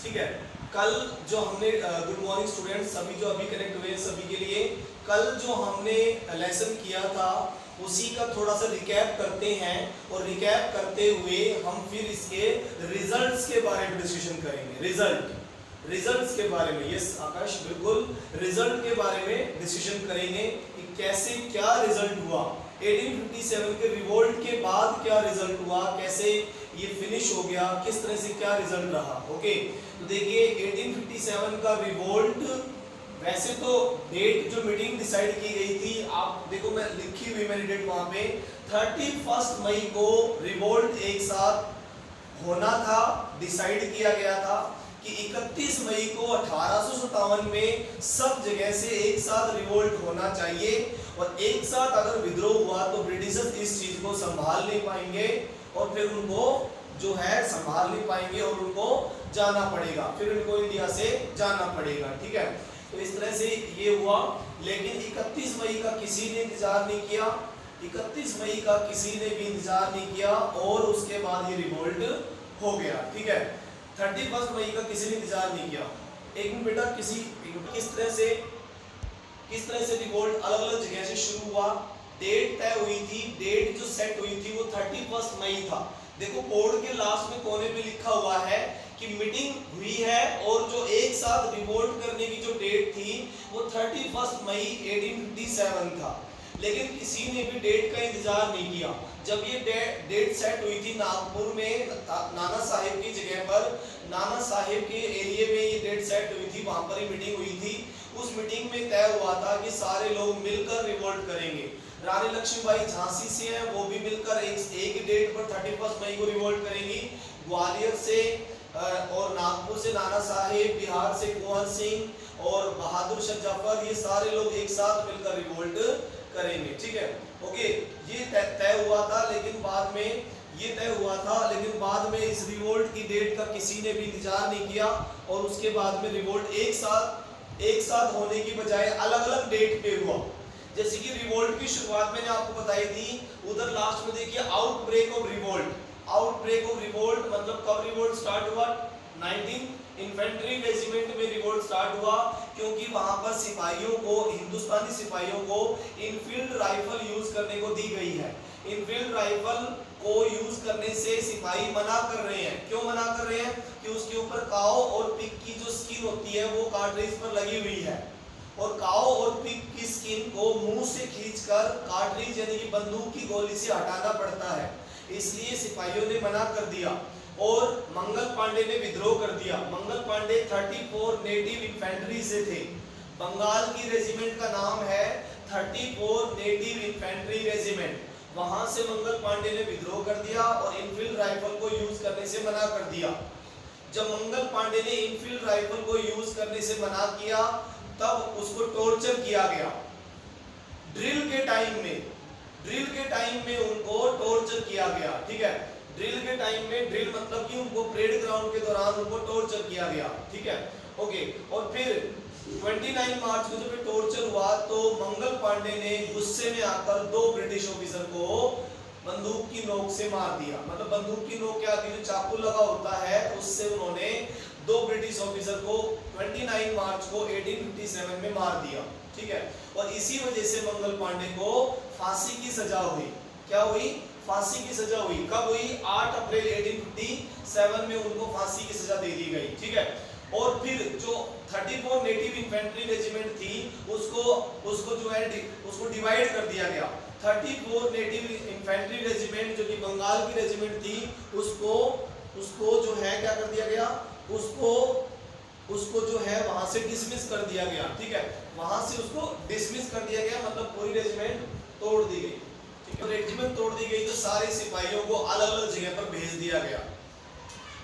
ठीक है। कल जो हमने गुड मॉर्निंग स्टूडेंट्स, सभी जो अभी कनेक्ट हुए हैं सभी के लिए, कल जो हमने लेसन किया था उसी का थोड़ा सा रिकैप करते हैं और रिकैप करते हुए हम फिर इसके रिजल्ट्स के बारे में डिस्कशन करेंगे। रिजल्ट्स के बारे में, यस आकाश, बिल्कुल रिजल्ट के बारे में डिस्कशन करेंगे कि कैसे क्या रिजल्ट हुआ 1857 के रिवोल्ट के बाद, क्या रिजल्ट हुआ, कैसे ये फिनिश हो गया, किस तरह से क्या रिजल्ट रहा। ओके, तो देखिए 1857 का रिवोल्ट, वैसे तो डेट जो मीटिंग डिसाइड की गई थी, आप देखो मैं लिखी हुई मैंने डेट वहां पे 31 मई को रिवोल्ट एक साथ होना था, डिसाइड किया गया था कि 31 मई को 1857 में सब जगह से एक साथ रिवोल्ट होना चाहिए, और एक साथ अगर विद्रोह हुआ तो ब्रिटिशर्स इस चीज को संभाल नहीं पाएंगे और फिर उनको जो है संभाल नहीं पाएंगे और उनको जाना पड़ेगा, फिर उनको इंडिया से जाना पड़ेगा। ठीक है, तो इस तरह से ये हुआ। लेकिन 31 मई का किसी ने इंतजार नहीं किया, 31 मई का किसी ने भी इंतजार नहीं किया और उसके बाद ये रिवोल्ट हो गया। ठीक है, 31 मई का किसी ने इंतजार नहीं किया। एक मिनट बेटा, किस तरह से रिवोल्ट अलग अलग जगह से शुरू हुआ, डेट तय हुई थी, डेट जो सेट हुई थी वो 31 मई था। देखो बोर्ड के लास्ट में कोने पे लिखा हुआ है कि मीटिंग हुई है और जो एक साथ रिवोल्ट करने की जो डेट थी वो 31 मई 1857 था। लेकिन किसी ने भी डेट का इंतजार नहीं किया। जब ये डेट सेट हुई थी नागपुर में नाना साहिब की जगह पर, नाना साहिब के एरिया में ये डेट सेट हुई थी, वहां पर ही मीटिंग हुई थी। उस मीटिंग में तय हुआ था कि सारे लोग मिलकर रिवोल्ट करेंगे। रानी लक्ष्मीबाई झांसी से हैं, वो भी मिलकर एक डेट पर 31 मई को रिवोल्ट करेंगी। ग्वालियर से और नागपुर से नाना साहिब, बिहार से कुंवर सिंह और बहादुर शाह जफर, ये सारे लोग एक साथ मिलकर रिवोल्ट करेंगे। ठीक है, ओके, ये तय हुआ था। लेकिन बाद में इस रिवोल्ट की डेट का किसी ने भी इंतजार नहीं किया और उसके बाद में रिवोल्ट एक साथ होने की बजाय अलग अलग डेट पे हुआ। जैसे कि रिवोल्ट की शुरुआत मैंने आपको बताई थी, उधर लास्ट में देखिए आउटब्रेक ऑफ रिवोल्ट मतलब कब रिवोल्ट स्टार्ट हुआ, 19 इन्फेंट्री रेजिमेंट में रिवोल्ट स्टार्ट हुआ, क्योंकि वहां पर सिपाहियों को, हिंदुस्तानी सिपाहियों को इनफील्ड राइफल यूज करने को दी गई है। इनफील्ड राइफल को यूज करने से सिपाही मना कर रहे हैं। क्यों मना कर रहे हैं? कि उसके ऊपर काऊ और पिग की जो स्किन होती है वो कार्ट्रिज पर लगी हुई है, और काऊ और पिग की स्किन को मुंह से खींचकर कार्ट्रिज यानी कि बंदूक की गोली से हटाना पड़ता है, इसलिए सिपाहियों ने मना कर दिया और मंगल पांडे ने विद्रोह कर दिया। मंगल पांडे 34 नेटिव इन्फेंट्री से थे। बंगाल की रेजिमेंट का नाम है 34 नेटिव इन्फेंट्री रेजिमेंट। वहां से मंगल पांडे ने विद्रोह कर दिया और इनफील्ड राइफल को यूज करने से मना कर दिया। जब मंगल पांडे ने इनफील्ड राइफल को यूज करने से मना किया तब उसको टॉर्चर किया गया। ड्रिल के टाइम में उनको टॉर्चर किया गया। ठीक है, ड्रिल मतलब कि उनको परेड ग्राउंड के दौरान उनको टॉर्चर किया गया। ठीक है, ओके, और फिर 29 मार्च को जब टॉर्चर हुआ तो मंगल पांडे ने गुस्से में आकर 2 ब्रिटिश ऑफिसर को बंदूक की नोक से मार दिया। मतलब बंदूक की नोक क्या आती है, चाकू लगा होता है, उससे उन्होंने 2 ब्रिटिश ऑफिसर को 29 मार्च को 1857 में मार दिया। ठीक है, और इसी वजह से मंगल पांडे को फांसी की सजा हुई। क्या हुई? फांसी की सजा हुई। कब हुई? 8 अप्रैल 1857 में उनको फांसी की सजा दे दी गई। ठीक है, और फिर जो 34 नेटिव इन्फेंट्री रेजिमेंट थी उसको जो है उसको डिवाइड कर दिया गया। 34 नेटिव इन्फेंट्री रेजिमेंट जो कि बंगाल की रेजिमेंट थी उसको जो है क्या कर दिया गया, उसको जो है वहां से डिसमिस कर दिया गया। ठीक है, वहां से उसको डिसमिस कर दिया गया, मतलब पूरी रेजिमेंट तोड़ दी गई। ठीक है, रेजिमेंट तोड़ दी गई तो सारे सिपाहियों को अलग अलग जगह पर भेज दिया गया।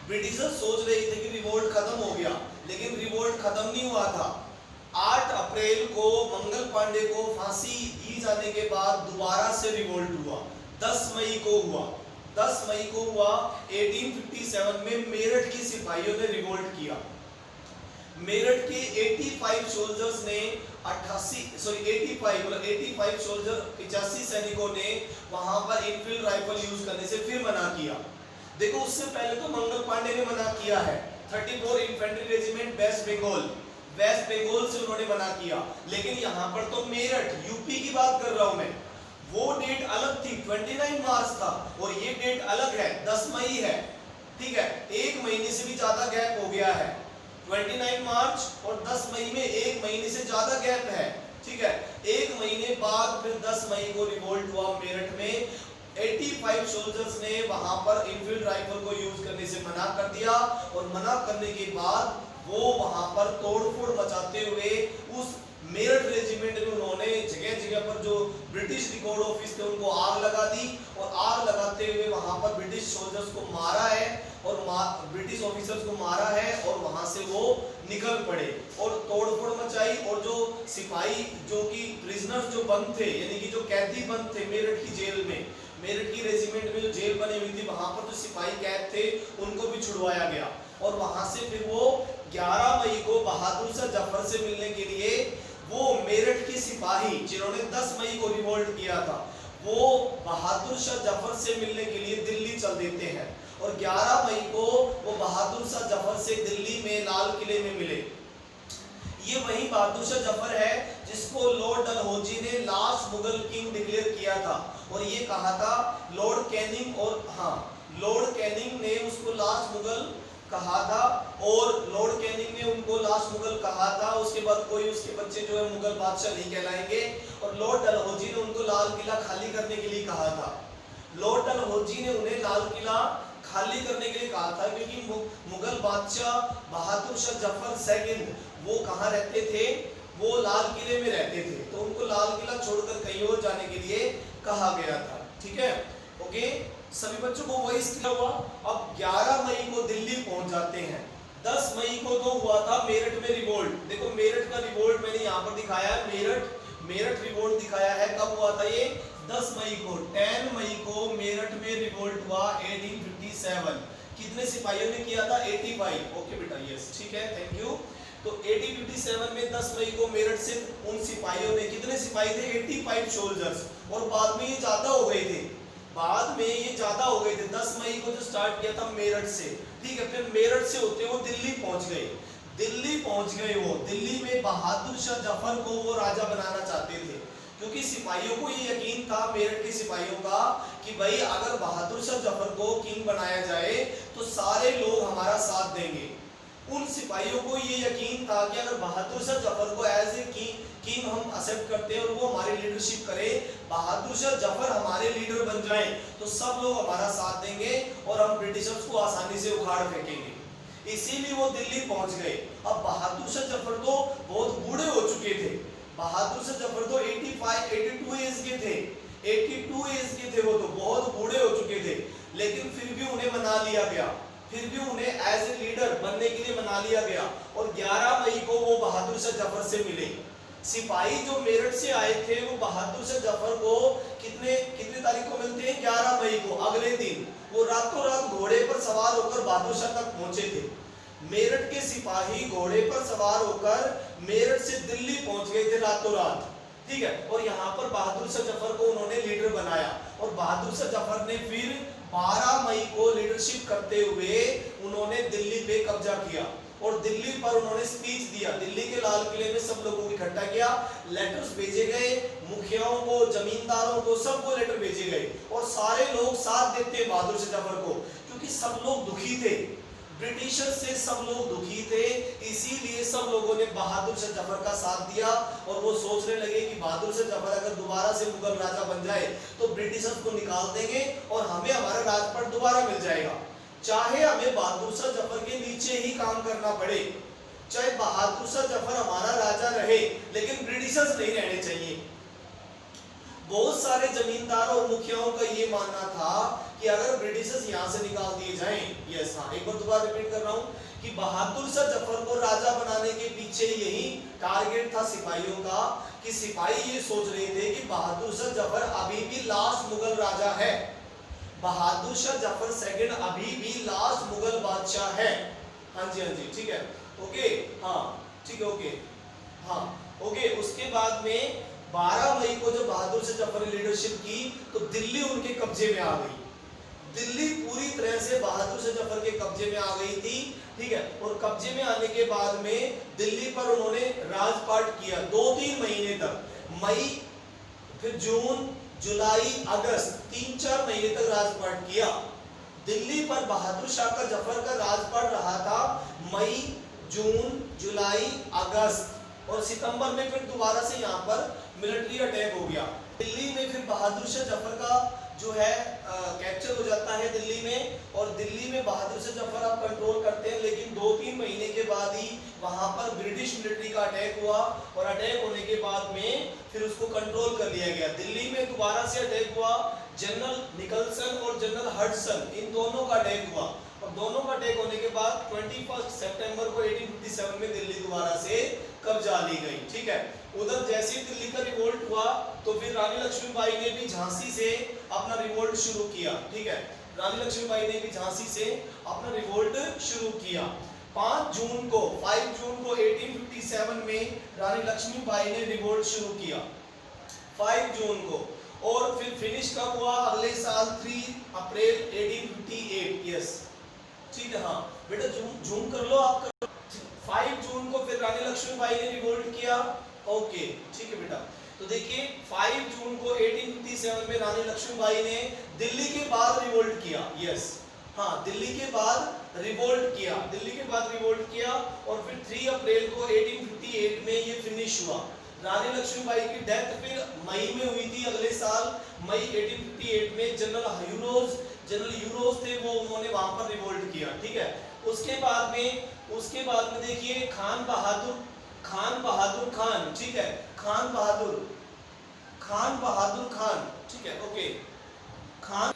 ब्रिटिशर्स सोच रहे थे कि रिवोल्ट खत्म हो गया, लेकिन रिवोल्ट खत्म नहीं हुआ था। 8 अप्रैल को मंगल पांडे को फांसी दी जाने के बाद दोबारा से रिवोल्ट हुआ। 10 मई को हुआ 1857 में मेरठ के सिपाहियों ने रिवोल्ट किया। मेरठ के 85 सोल्जर्स ने 85 सोल्जर 85 सैनिकों ने वहां पर इनफील्ड राइफल यूज करने से फिर मना किया। देखो उससे पहले तो मंगल पांडे ने मना किया है, 34 इन्फेंट्री रेजिमेंट वेस्ट बंगाल, वेस्ट बंगाल से उन्होंने मना किया। लेकिन यहाँ पर तो मेरठ यूपी की बात कर रहा हूं मैं, वो डेट अलग थी 29 मार्च था और ये डेट अलग है 10 मई है। ठीक है, एक महीने से भी ज्यादा गैप हो गया है। 29 मार्च और 10 मई में एक महीने से ज्यादा गैप है। ठीक है, एक महीने बाद फिर 10 मई को रिवोल्ट हुआ मेरठ में। 85 सोल्जर्स ने वहां पर इनफील्ड राइफल को यूज करने से मना कर दिया और मना करने के बाद वो वहां पर तोड़फोड़ मचाते हुए उस मेरठ रेजिमेंट में उन्होंने जगह जगह पर जो ब्रिटिश रिकॉर्ड ऑफिस थे उनको आग लगा दी और आग लगाते हुए वहां पर ब्रिटिश सोल्जर्स को मारा है और ब्रिटिश ऑफिसर्स को मारा है और वहां से वो निकल पड़े और तोड़फोड़ मचाई। और जो सिपाही जो कि प्रिजनर्स जो बंद थे यानी कि जो कैदी बंद थे मेरठ की जेल में, मेरठ की रेजिमेंट में जो जेल बनी हुई थी वहां पर जो सिपाही कैद थे उनको भी छुड़वाया गया और वहां से फिर वो 11 मई को बहादुर शाह जफर से मिलने के लिए वो मेरठ के सिपाही जिन्होंने 10 मई को रिवोल्ट किया था वो बहादुर शाह जफर से मिलने के लिए दिल्ली चल देते हैं और 11 मई को वो बहादुर शाह जफर से दिल्ली में लाल किले में मिले। ये वही बहादुर शाह जफर है जिसको लॉर्ड डलहौजी ने लास्ट मुगल किंग डिक्लेयर किया था और ये कहा था लॉर्ड कैनिंग और लॉर्ड कैनिंग ने उसको लास्ट मुगल कहा था और लॉर्ड कैनिंग ने उनको लास्ट मुगल कहा था। उसके बाद कोई उसके बच्चे जो है मुगल बादशाह नहीं कहलाएंगे और लॉर्ड डलहौजी ने उनको लाल किला खाली करने के लिए कहा था। लॉर्ड डलहौजी ने उन्हें लाल किला खाली करने के लिए कहा था क्योंकि मुगल बादशाह बहादुर शाह जफर सेकंड वो कहाँ रहते थे, वो लाल किले में रहते थे तो उनको लाल किला छोड़कर कहीं और जाने के लिए कहा गया था। ठीक है, ओके, सभी बच्चों को वही क्लियर हुआ। अब 11 मई को दिल्ली पहुंच जाते हैं। 10 मई को तो हुआ था मेरठ में रिवोल्ट। देखो मेरठ का रिवोल्ट मैंने यहाँ पर दिखाया है, मेरठ रिवोल्ट दिखाया है। कब हुआ था ये? 10 मई को। 10 मई को मेरठ में रिवोल्ट हुआ 1857। कितने सिपाहियों ने किया था? 85। ओके बेटा, यस ठीक है, थैंक यू। तो 1857 में 10 मई को मेरठ से उन सिपाहियों ने, कितने सिपाही थे? 85 सोल्जर्स और बाद में ये ज्यादा हो गए थे, बाद में ये ज्यादा हो गए थे। 10 मई को जो स्टार्ट किया था मेरठ से, ठीक है, फिर मेरठ से होते वो दिल्ली पहुंच गए। दिल्ली पहुंच गए वो, दिल्ली में बहादुर शाह जफर को वो राजा बनाना चाहते थे क्योंकि सिपाहियों को ये यकीन था, मेरठ के सिपाहियों का, कि भाई अगर बहादुर शाह जफर को किंग बनाया जाए तो सारे लोग हमारा साथ देंगे। उन सिपाहियों को ये यकीन था कि अगर बहादुर शाह जफर को एज ए किंग हम एक्सेप्ट करते हैं और वो हमारी लीडरशिप करे, बहादुर शाह जफर हमारे लीडर बन जाएं तो सब लोग हमारा साथ देंगे और हम ब्रिटिशर्स को आसानी से उखाड़ फेंकेंगे। इसीलिए वो दिल्ली पहुंच गए। अब बहादुर शाह जफर तो बहुत बूढ़े हो चुके थे, बहादुर शाह जफर तो 82 एज के थे, 82 एज के थे, वो तो बहुत बूढ़े हो चुके थे, लेकिन फिर भी उन्हें मना लिया गया, फिर भी उन्हें एज ए लीडर बनने के लिए मना लिया गया और 11 मई को वो बहादुर शाह जफर से मिले। सिपाही जो मेरठ से आए थे वो बहादुर शाह जफर को कितने तारीख को मिलते हैं? 11 मई को। अगले दिन वो रातों रात घोड़े पर सवार होकर बहादुर शाह तक पहुंचे थे। मेरठ के सिपाही घोड़े पर सवार होकर मेरठ से दिल्ली पहुंच गए थे रातों रात, ठीक है, और यहाँ पर बहादुर शाह जफर को उन्होंने लीडर बनाया और बहादुर शाह जफर ने फिर 12 मई को लीडरशिप करते हुए उन्होंने दिल्ली पे कब्जा किया और दिल्ली पर उन्होंने स्पीच दिया। दिल्ली के लाल किले में सब लोगों को इकट्ठा किया, लेटर्स भेजे गए, मुखियाओं को, जमींदारों को, सबको लेटर भेजे गए और सारे लोग साथ देते हैं बहादुर शाह जफर को क्योंकि सब लोग दुखी थे, ब्रिटिशर से सब लोग दुखी थे, इसीलिए सब लोगों ने बहादुर शाह जफर का साथ दिया और वो सोचने लगे कि बहादुर शाह जफर अगर दोबारा से मुगल राजा बन जाए तो ब्रिटिशर्स को निकाल देंगे और हमें हमारा राजपाट दोबारा मिल जाएगा। चाहे हमें बहादुर शाह जफर के नीचे ही काम करना पड़े, चाहे बहादुर शाह जफर हमारा राजा रहे, लेकिन ब्रिटिशर्स नहीं रहने चाहिए। बहुत सारे जमींदारों और मुखियाओं का ये मानना था कि अगर ब्रिटिशर्स यहाँ से निकाल दिए जाएं, यस हाँ, एक बार दोबारा रिपीट कर रहा हूँ कि बहादुर शाह जफर को राजा बनाने के पीछे यही टारगेट था सिपाहियों का कि सिपाही ये सोच रहे थे कि बहादुर शाह जफर अभी भी लास्ट मुगल राजा है, बहादुर शाह जफर सेकंड अभी भी लास्ट मुगल बादशाह है। हाँ जी, हाँ जी, ठीक है, ओके, हाँ ठीक है, ओके, हाँ ओके। उसके बाद में 12 मई को जब बहादुर शाह जफर ने लीडरशिप की तो दिल्ली उनके कब्जे में आ गई। दिल्ली पूरी तरह से बहादुर शाह जफर के कब्जे में आ गई थी, ठीक है। और कब्जे में आने के बाद में दिल्ली पर उन्होंने राजपाट किया 2-3 महीने तक, मई, फिर जून, जुलाई, अगस्त, 3-4 महीने तक राजपाट किया। दिल्ली पर बहादुर शाह का जफर का राजपाट रहा था मई, जून, जुलाई, अगस्त, और सितंबर में फिर दोबारा से यहाँ पर मिलिट्री अटैक हो गया। दिल्ली में फिर बहादुर शाह जफर का जो है कैप्चर हो जाता है दिल्ली में, और दिल्ली में बहादुर शाह जफर आप कंट्रोल करते हैं, लेकिन 2-3 महीने के बाद ही वहां पर ब्रिटिश मिलिट्री का अटैक हुआ, और अटैक होने के बाद में फिर उसको कंट्रोल कर लिया गया। दिल्ली में दोबारा से अटैक हुआ, जनरल निकलसन और जनरल हडसन, इन दोनों का अटैक हुआ, और दोनों का अटैक होने के बाद 21 सितंबर को 1857 में दिल्ली दोबारा से कब्जा ली गई, ठीक है। उधर जैसे ही दिल्ली का रिवोल्ट हुआ तो फिर रानी लक्ष्मीबाई ने भी झांसी से अपना रिवोल्ट शुरू किया, ठीक है। रानी लक्ष्मीबाई ने भी झांसी से अपना रिवोल्ट शुरू किया। 5 जून को 1857 में रानी लक्ष्मीबाई ने रिवोल्ट शुरू किया 5 जून को, और फिर फिनिश कब हुआ? अगले साल 3 अप्रैल 1858। यस, ठीक है। हाँ बेटा जूम कर लो आप, 5 जून को फिर रानी लक्ष्मीबाई ने रिवोल्ट किया। ओके, ठीक है बेटा। तो देखिए 5 जून को 1857 में रानी लक्ष्मीबाई ने दिल्ली के बाद रिवोल्ट किया। यस, हाँ, दिल्ली के बाद रिवोल्ट किया, दिल्ली के बाद रिवोल्ट किया, और फिर 3 अप्रैल को 1858 में ये फिनिश हुआ। रानी लक्ष्मीबाई की डेथ फिर मई में हुई थी, अगले साल मई 1858 में। जनरल यूरोज थे वो, उन्होंने वहां पर रिवोल्ट किया, ठीक है। उसके बाद में देखिए खान बहादुर खान, ठीक है, खान बहादुर खान, ठीक है। ओके, खान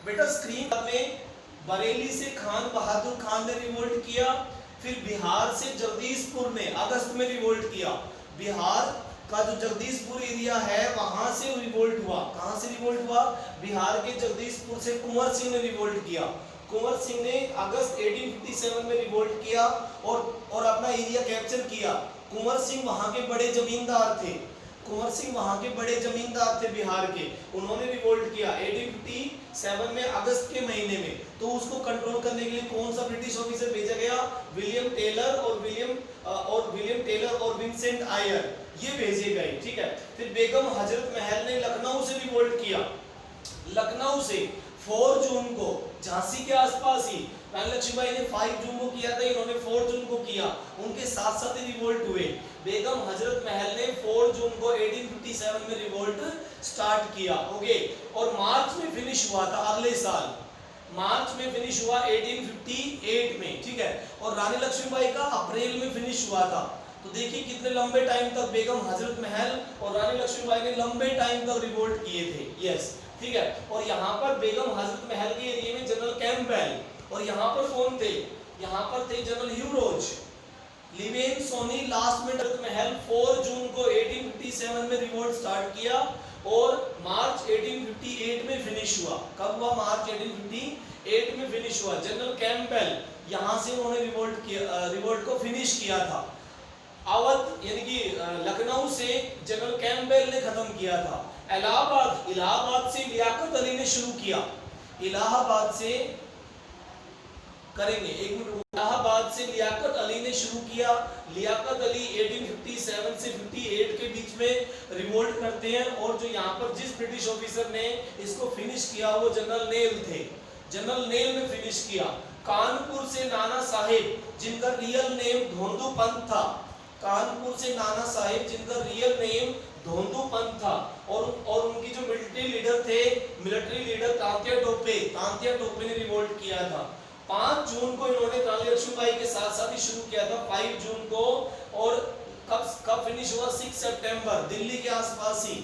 बेटा स्क्रीन में बरेली से खान बहादुर खान ने रिवोल्ट किया। फिर बिहार से जगदीशपुर ने अगस्त में रिवोल्ट किया। बिहार का जो जगदीशपुर एरिया है वहां से रिवोल्ट हुआ। कहां से रिवोल्ट हुआ? बिहार के जगदीशपुर से कुंवर सिंह ने रिवोल्ट किया। कुंवर सिंह ने अगस्त 1857 में रिवोल्ट किया और अपना एरिया कैप्चर किया। कुंवर सिंह वहां के बड़े जमींदार थे, बिहार के। उन्होंने रिवोल्ट किया 1857 में अगस्त के महीने में। तो उसको कंट्रोल करने के लिए कौन सा ब्रिटिश ऑफिसर भेजा गया? विलियम टेलर और विंसेंट आयर, ये भेजे गए, ठीक है। फिर बेगम हजरत महल ने लखनऊ से रिवोल्ट किया। लखनऊ से 4 जून को, झांसी के आसपास ही। रानी लक्ष्मीबाई ने 5 जून को किया था, इन्होंने 4 जून को किया। उनके साथ साथ ही रिवोल्ट हुए। बेगम हजरत महल ने 4 जून को 1857 में रिवोल्ट स्टार्ट किया। ओके, और मार्च में फिनिश हुआ था, अगले साल मार्च में फिनिश हुआ 1858 में, ठीक है। और रानी लक्ष्मीबाई का अप्रैल में फिनिश हुआ था। तो देखिए कितने लंबे टाइम तक बेगम हजरत महल और रानी लक्ष्मीबाई ने लंबे टाइम तक रिवोल्ट किए थे। यस, ठीक है। और यहाँ पर बेगम हजरत महल के एरिया में जनरल कैंपबेल, और यहाँ पर कौन थे? यहाँ पर थे जनरल ह्यूरोज, लिवेन सोनी। लास्ट में हजरत महल 4 जून को 1857 में रिवोल्ट स्टार्ट किया और मार्च 1858 में फिनिश हुआ। कब हुआ? मार्च 1858 में फिनिश हुआ। जनरल कैंपबेल यहाँ से उन्होंने रिवोल्ट को फिनिश किया था। अवध यानी कि लखनऊ से जनरल कैंपबेल ने खत्म किया था। इलाहाबाद से लियाकत अली ने शुरू किया। इलाहाबाद से करेंगे, एक मिनट। इलाहाबाद से लियाकत अली ने शुरू किया। लियाकत अली 1857 से 58 के बीच में रिवोल्ट करते हैं, और जो यहाँ पर जिस ब्रिटिश ऑफिसर ने इसको फिनिश किया वो जनरल नेल थे। जनरल नेल ने फिनिश किया। कानपुर से नाना साहेब, जिनका रियल नेम धोंदू पंत था। कानपुर से नाना साहेब, जिनका रियल नेम धोंदू पंत था, और उनकी जो मिलिट्री लीडर तांत्या टोपे ने रिवोल्ट किया था। 5 जून को इन्होंने रानी लक्ष्मीबाई के साथ साथ ही शुरू किया था, 5 जून को। और कब फिनिश हुआ? 6 सितंबर, दिल्ली के आसपास ही।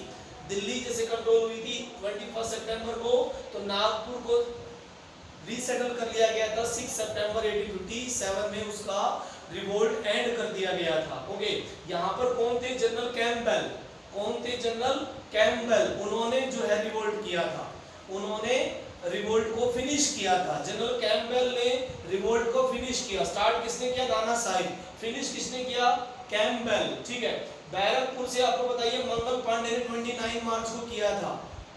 दिल्ली जैसे कंट्रोल हुई थी 21 सितंबर को, तो नागपुर को रीसेटल कर लिया गया था 6 सितंबर 1857 में। उसका रिवोल्ट एंड कर दिया गया था। ओके, यहाँ पर कौन थे? General Campbell. उन्होंने जो है रिवोल्ट किया था, उन्होंने रिवोल्ट को फिनिश किया था। जनरल कैंपबेल ने रिवोल्ट को फिनिश किया। स्टार्ट किसने किया? नाना साहिब। फिनिश किसने किया? कैंपबेल, ठीक है। बैरकपुर से आपको बताइए मंगल पांडे ने 29 मार्च को किया था।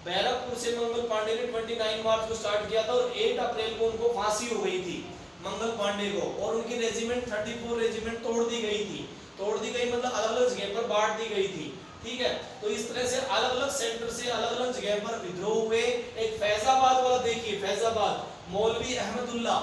बैरकपुर से मंगल पांडे ने 29 मार्च को स्टार्ट किया था और 8 अप्रैल को उनको फांसी हो गई थी मंगल पांडे को, और उनकी रेजिमेंट 34 रेजिमेंट तोड़ दी गई थी। तोड़ दी गई मतलब अलग अलग जगह पर बांट दी गई थी, ठीक है। तो इस तरह से अलग अलग सेंटर से अलग अलग जगह पर विद्रोह हुए। एक फैजाबाद वाला देखिए, फैजाबाद मौलवी अहमदुल्ला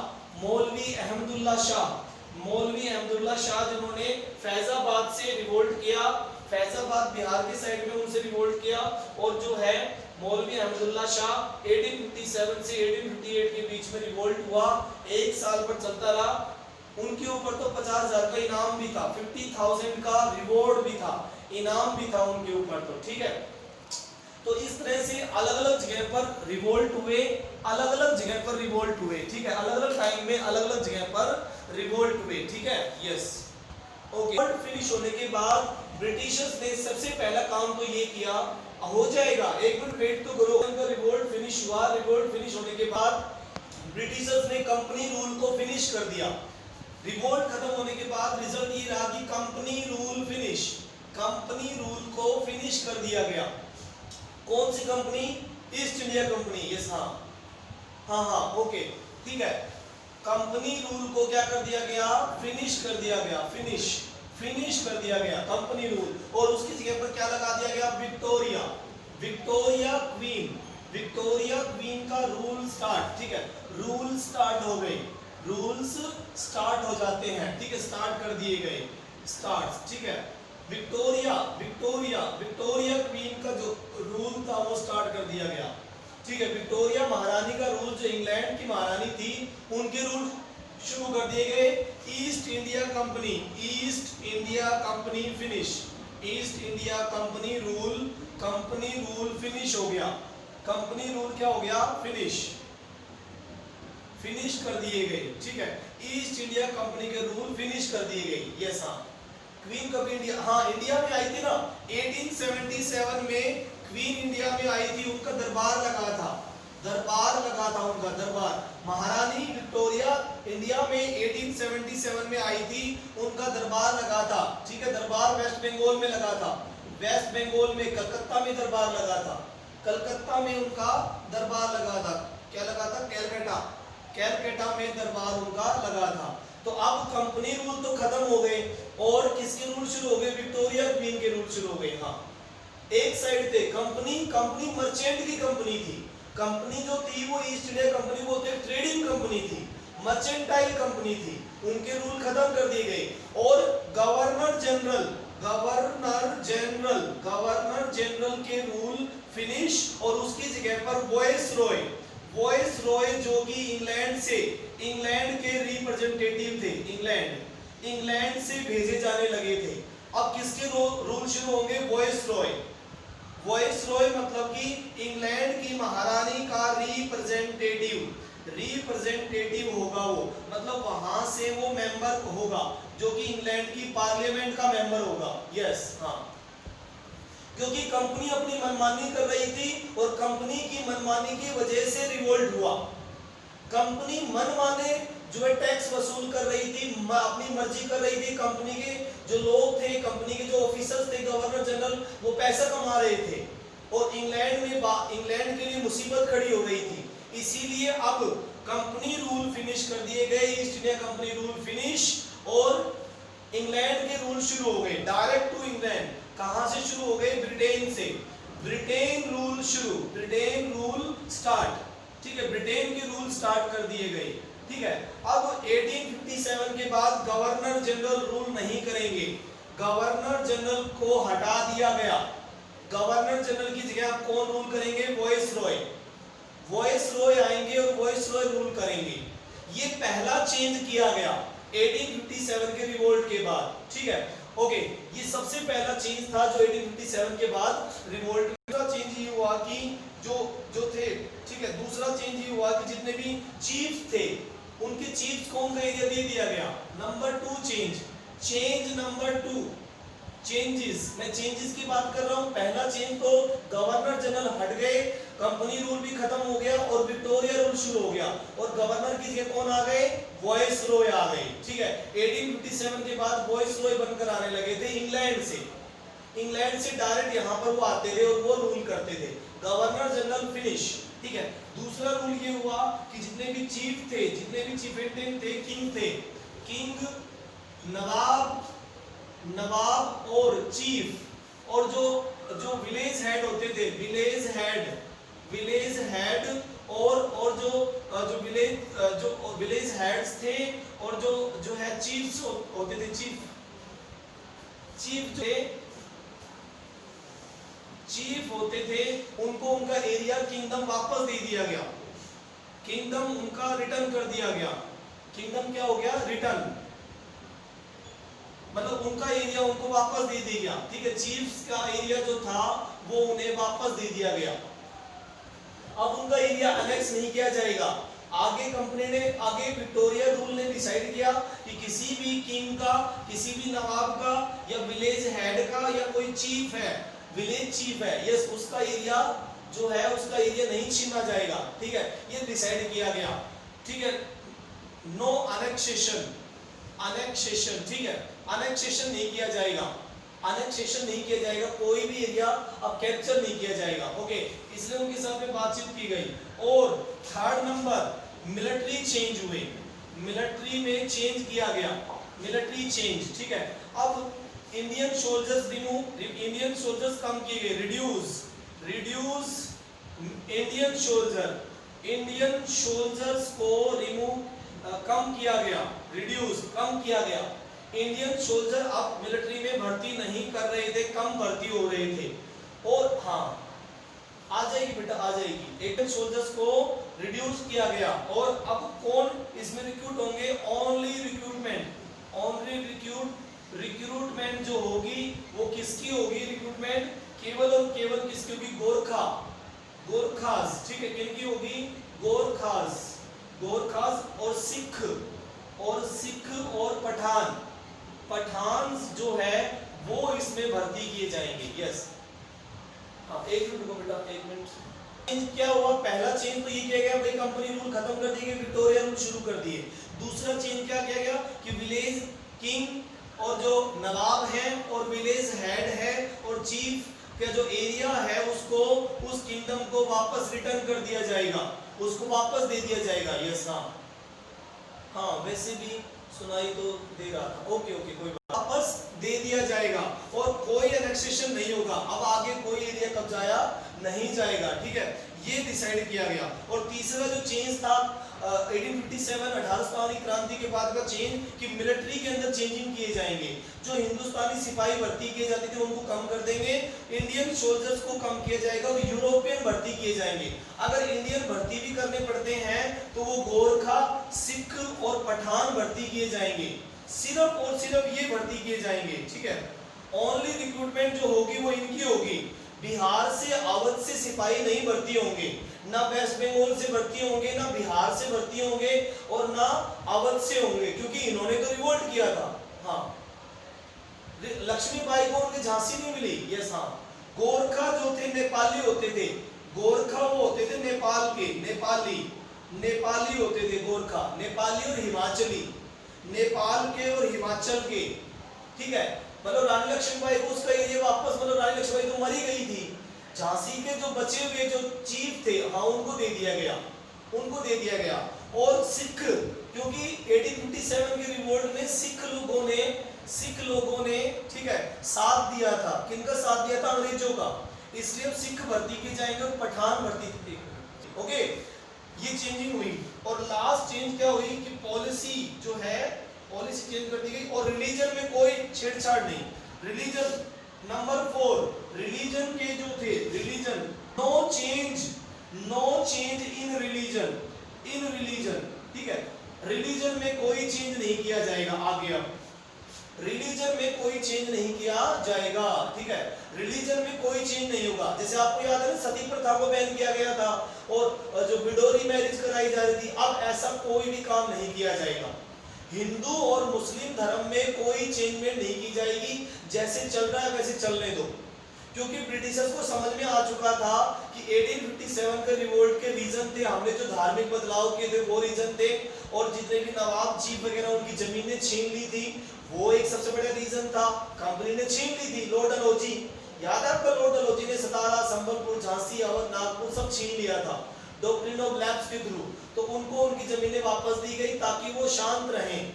शाह जिन्होंने फैजाबाद से रिवोल्ट किया, फैजाबाद बिहार के साइड में उनसे रिवोल्ट किया, और जो है मौलवी अहमदुल्ला शाह 1857 से 1858 के बीच में रिवोल्ट हुआ, 1 साल पर चलता रहा। उनके ऊपर तो 50,000 का इनाम भी था, 50,000 का रिवॉर्ड भी था, इनाम भी था उनके ऊपर, तो ठीक है। तो इस तरह से अलग अलग जगह पर रिवोल्ट हुए, अलग अलग जगह पर रिवोल्ट हुए, ठीक है। अलग अलग टाइम में अलग अलग जगह पर रिवोल्ट हुए, ठीक है। Yes, okay. रिवोल्ट फिनिश होने के बाद ब्रिटिशर्स ने सबसे पहला काम तो ये किया, हो जाएगा, एक मिनट वेट तो करो। उनका रिवोल्ट फिनिश हुआ, रिवोल्ट फिनिश होने के बाद ब्रिटिशर्स ने कंपनी रूल को फिनिश कर दिया। रिवोल्ट खत्म होने के बाद रिजल्ट ये रहा कि company rule finish, company rule को फिनिश कर दिया गया। कौन सी company? East India Company. Yes, हाँ, ओके, ठीक है। कंपनी रूल को क्या कर दिया गया? फिनिश कर दिया गया, फिनिश कर दिया गया कंपनी रूल, और उसकी जगह पर क्या लगा दिया गया? विक्टोरिया क्वीन का रूल स्टार्ट, ठीक है। रूल स्टार्ट हो गए, रूल्स स्टार्ट हो जाते हैं, ठीक है, स्टार्ट कर दिए गए, स्टार्ट, ठीक है। विक्टोरिया क्वीन का जो रूल था वो स्टार्ट कर दिया गया, ठीक है। विक्टोरिया महारानी का रूल, जो इंग्लैंड की महारानी थी, उनके रूल शुरू कर दिए गए। East India company finish, east India company rule finish हो गया। कंपनी रूल क्या हो गया? फिनिश कर दिए गए, ठीक है। ईस्ट इंडिया कंपनी के रूल फिनिश कर दिए गए। यस, हाँ। क्वीन कब इंडिया, हाँ, इंडिया में आई थी ना 1877 में, क्वीन इंडिया में आई थी, उनका दरबार लगा था उनका दरबार। महारानी विक्टोरिया इंडिया में 1877 में आई थी, उनका दरबार लगा था, ठीक है। दरबार वेस्ट बंगाल में लगा था, वेस्ट बंगाल में, कलकत्ता में दरबार लगा था, कलकत्ता में उनका दरबार लगा था। क्या लगा था? कैलकाटा में दरबार उनका लगा था। तो अब कंपनी रूल तो खत्म हो गए, और किसके रूल शुरू हो गए? विक्टोरिया क्वीन के रूल शुरू हो गए। हाँ, एक साइड थे कंपनी मर्चेंट की कंपनी थी, कंपनी जो थी वो ईस्ट इंडिया कंपनी, वो तो एक ट्रेडिंग कंपनी थी, मर्चेंटाइल कंपनी थी, उनके रूल खत्म कर दिए गए। और गवर्नर जनरल के रूल फिनिश, और उसकी जगह पर वॉइस रॉय जो कि इंग्लैंड के रिप्रेजेंटेटिव थे, इंग्लैंड से भेजे जाने लगे थे। अब किसके रूल शुरू होंगे? वॉइस रॉय मतलब कि इंग्लैंड की महारानी का रिप्रेजेंटेटिव होगा वो, मतलब वहां से वो मेंबर होगा जो कि इंग्लैंड की पार्लियामेंट का मेंबर होगा। यस, हाँ, क्योंकि कंपनी अपनी मनमानी कर रही थी, और कंपनी की मनमानी की वजह से रिवोल्ट हुआ। कंपनी मनमाने जो है टैक्स वसूल कर रही थी, अपनी मर्जी कर रही थी। कंपनी के जो लोग थे, कंपनी के जो ऑफिसर्स थे, गवर्नर जनरल, वो पैसा कमा रहे थे, और इंग्लैंड के लिए मुसीबत खड़ी हो गई थी। इसीलिए अब कंपनी रूल फिनिश कर दिए गए, east India company rule finish, और इंग्लैंड के रूल शुरू हो गए, डायरेक्ट टू इंग्लैंड। कहां से शुरू हो गए? ब्रिटेन से। ब्रिटेन रूल स्टार्ट, ठीक है, ब्रिटेन के रूल स्टार्ट कर दिए गए, ठीक है। अब 1857 के बाद गवर्नर जनरल रूल नहीं करेंगे, गवर्नर जनरल को हटा दिया गया। गवर्नर जनरल की जगह आप कौन रूल करेंगे? वॉइस रॉय आएंगे और वॉइस रॉय रूल करेंगे। ये पहला चेंज किया गया 1857 के रिवोल्ट के बाद, ठीक है, ओके। ये सबसे पहला चेंज था जो 1857 के बाद रिवोल्ट। दूसरा चेंज ये हुआ कि जो थे, ठीक है, दूसरा चेंज ये हुआ कि जितने भी चीफ्स थे, उनके चीफ्स को उनका एरिया दे दिया गया। नंबर 2 चेंज नंबर 2 चेंजेस, मैं चेंजेस की बात कर रहा हूं। पहला चेंज तो गवर्नर जनरल हट गए, कंपनी रूल भी खत्म हो गया, और विक्टोरिया रूल शुरू हो गया, और गवर्नर की जगह कौन आ गए? वॉइस रॉय आ गए, ठीक है। 1857 के बाद वॉइस रॉय बनकर आने लगे थे इंग्लैंड से। इंग्लैंड से डायरेक्ट यहाँ पर वो आते थे और वो रूल करते थे, गवर्नर जनरल फिनिश। ठीक है, दूसरा रूल ये हुआ कि जितने भी चीफ थे, जितने भी चीफ थे, किंग थे, किंग, नवाब और चीफ, और जो विलेज हेड होते थे, विलेज हेड और जो विलेज हेड्स थे, और जो है चीफ्स होते थे, चीफ होते थे, उनको उनका एरिया किंगडम वापस दे दिया गया, किंगडम उनका रिटर्न कर दिया गया। किंगडम क्या हो गया? रिटर्न, मतलब उनका एरिया उनको वापस दे दिया गया। ठीक है, चीफ्स का एरिया जो था वो उन्हें वापस दे दिया गया। अब उनका एरिया अनेक्स नहीं किया जाएगा। आगे विक्टोरिया रूल ने डिसाइड किया कि किसी भी किंग का, किसी भी नवाब का या विलेज हेड का या कोई चीफ है, विलेज चीफ है, यस, उसका एरिया जो है उसका एरिया नहीं छीना जाएगा। ठीक है, ये डिसाइड किया गया। ठीक है, नो अनेक्सेशन, ठीक है, अनेक्सेशन नहीं किया जाएगा, अनेक्सेशन नहीं किया जाएगा, कोई भी एरिया अब कैप्चर नहीं किया जाएगा। ओके, इसलिए उनके साथ में बातचीत की गई। और थर्ड नंबर, मिलिट्री चेंज हुए, मिलिट्री में चेंज किया गया, मिलिट्री चेंज। ठीक है, अब Indian soldiers remove, Indian soldiers कम किए गए, रिड्यूस इंडियन सोल्जर्स को रिमूव कम किया गया, रिड्यूस कम किया गया। इंडियन सोल्जर अब मिलिट्री में भर्ती नहीं कर रहे थे, कम भर्ती हो रहे थे। और हाँ, आ जाएगी बेटा, आ जाएगी। इंडियन सोल्जर्स को रिड्यूस किया गया। और अब कौन इसमें रिक्रूट होंगे? ओनली रिक्रूटमेंट, रिक्रूटमेंट जो होगी वो किसकी होगी? रिक्रूटमेंट केवल और केवल किसकी होगी? गोरखास। ठीक है, किनकी होगी? गोरखास और सिख और पठान जो है वो इसमें भर्ती किए जाएंगे। यस, हाँ, एक मिनट रुको बेटा, एक मिनट। चेंज क्या हुआ? पहला चेंज तो ये किया गया भाई, कंपनी रूल खत्म कर दिए, विक्टोरिया रूल शुरू कर दिए। दूसरा चेंज क्या किया गया कि विलेज किंग और जो नवाब है और विलेज हेड है और चीफ का जो एरिया है उसको, उस किंगडम को वापस रिटर्न कर दिया जाएगा, उसको वापस दे दिया जाएगा। यस, हाँ, वैसे भी सुनाई तो दे रहा था। ओके, कोई बात, वापस दे दिया जाएगा और कोई एनेक्सेशन नहीं होगा। अब आगे कोई एरिया कब्जाया नहीं जाएगा। ठीक है, ये डिसाइड किया गया। और तीसरा जो चेंज था 1857 18 क्रांति के बाद का चेंज, कि मिलिट्री के अंदर चेंजिंग किए जाएंगे। जो हिंदुस्तानी सिपाही भर्ती किए जाते थे उनको कम कर देंगे, इंडियन सोल्जर्स को कम किया जाएगा और यूरोपियन भर्ती किए जाएंगे। अगर इंडियन भर्ती भी करने पड़ते हैं तो वो गोरखा, सिख और पठान भर्ती किए जाएंगे, सिर्फ और सिर्फ ये भर्ती किए जाएंगे। ठीक है, ओनली रिक्रूटमेंट जो होगी वो इनकी होगी। बिहार से, अवध से सिपाही नहीं भर्ती होंगे, ना वेस्ट बंगाल से भर्ती होंगे, ना बिहार से भर्ती होंगे और ना अवध से होंगे, क्योंकि इन्होंने तो रिवोल्ट किया था। हाँ, लक्ष्मीबाई को उनकी झांसी नहीं मिली। यस, हाँ, गोरखा जो थे नेपाली होते थे, गोरखा वो होते थे नेपाल के, नेपाली होते थे गोरखा, नेपाली और हिमाचली, नेपाल के और हिमाचल के। ठीक है, मतलब रानी लक्ष्मीबाई को उसका एरिया वापस, मतलब रानी लक्ष्मीबाई तो मरी गई थी, झांसी के जो बचे हुए जो चीफ थे, हाँ, उनको दे दिया गया। और सिख, क्योंकि 1857 के रिवोल्ट में सिख लोगों ने ठीक है साथ दिया था। किनका साथ दिया था? अंग्रेजों का। इसलिए अब सिख भर्ती किए जाएंगे और पठान भर्ती की। ओके, ये चेंजिंग हुई। और लास्ट चेंज क्या हुई कि पॉलिसी जो है, पॉलिसी चेंज कर दी गई और रिलीजन में कोई छेड़छाड़ नहीं। रिलीजन नंबर 4, रिलीजन के जो थे, religion, no change in religion. ठीक है, रिलीजन में कोई चेंज नहीं किया जाएगा। आगे अब रिलीजन में कोई चेंज नहीं किया जाएगा। ठीक है, रिलीजन में कोई चेंज नहीं होगा। जैसे आपको याद है ना, सती प्रथा को बैन किया गया था और जो विडोरी मैरिज कराई जा रही थी, अब ऐसा कोई भी काम नहीं किया जाएगा। हिंदू और मुस्लिम धर्म में कोई चेंजमेंट नहीं की जाएगी, जैसे चल रहा है वैसे चलने दो। क्योंकि ब्रिटिशर्स को समझ में आ चुका था कि 1857 के रिवोल्ट के रीजन थे, हमने जो धार्मिक बदलाव किए थे वो रीजन थे, और जितने भी नवाब चीफ वगैरह उनकी जमीनें छीन ली थी वो एक सबसे बड़ा रीजन था। था, कंपनी ने छीन ली थी। लॉर्ड डलहौजी, याद है आपका? लॉर्ड डलहौजी ने सतारा, संबलपुर, झांसी, अवध, नागपुर सब छीन लिया था डॉक्ट्रिन ऑफ लैप्स के थ्रू। तो उनको उनकी जमीनें वापस दी गई ताकि वो शांत रहें,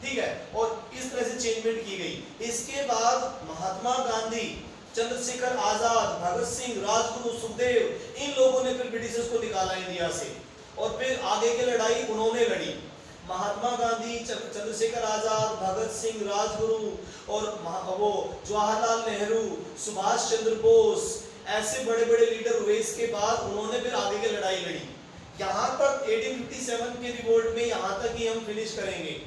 ठीक है, और इस तरह से चेंजमेंट की गई। इसके बाद महात्मा गांधी, चंद्रशेखर आजाद, भगत सिंह, राजगुरु, सुखदेव, इन लोगों ने फिर ब्रिटिशर्स को निकाला इंडिया से, और फिर आगे की लड़ाई उन्होंने लड़ी। महात्मा गांधी, चंद्रशेखर आजाद, भगत सिंह, राजगुरु और वो जवाहरलाल नेहरू, सुभाष चंद्र बोस, ऐसे बड़े बड़े लीडर हुए। इसके बाद उन्होंने फिर आगे की लड़ाई लड़ी। यहाँ तक 1857 के रिवोल्ट में यहाँ तक ही हम फिनिश करेंगे।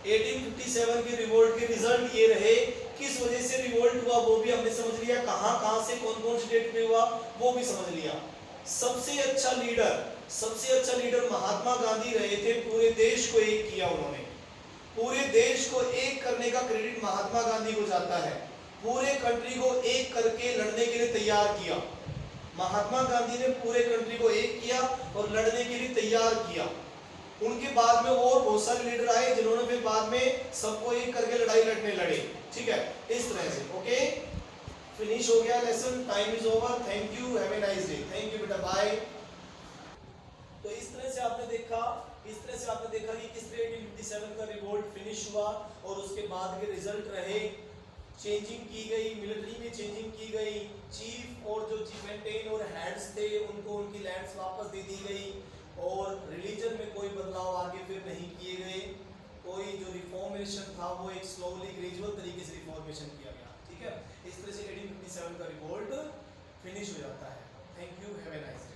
1857 के रिवोल्ट के रिजल्ट ये रहे, किस वजह से रिवोल्ट हुआ वो भी हमने समझ लिया, कहाँ से कौन कौन से डेट पे हुआ वो भी समझ लिया। सबसे अच्छा लीडर महात्मा गांधी रहे थे। पूरे देश को एक किया उन्होंने, पूरे देश को एक करने का क्रेडिट महात्मा गांधी को जाता है। पूरे कंट्री को एक करके लड़ने के लिए तैयार किया। महात्मा गांधी ने पूरे कंट्री को एक किया और लड़ने के लिए तैयार किया। उनके बाद में और बहुत सारे लीडर आए जिन्होंने फिर बाद में सबको एक करके लड़ाई लड़े, ठीक है, इस तरह से। ओके, फिनिश हो गया lesson, time is over. Thank you, have a nice day. Thank you बेटा, बाय। तो इस तरह से आपने देखा कि किस तरह 1857 का रिवोल्ट फिनिश हुआ और उसके बाद के रिजल्ट रहे। चेंजिंग की गई, मिलिट्री में चेंजिंग की गई, चीफ और जो चिफेंटेन और हेड्स थे उनको उनकी लैंड्स वापस दे दी गई, और रिलीजन में कोई बदलाव आगे फिर नहीं किए गए। कोई जो रिफॉर्मेशन था वो एक स्लोली ग्रेजुअल तरीके से रिफॉर्मेशन किया गया, ठीक है। इस तरह से 1857 का रिवोल्ट फिनिश हो जाता है। Thank you, have a nice day.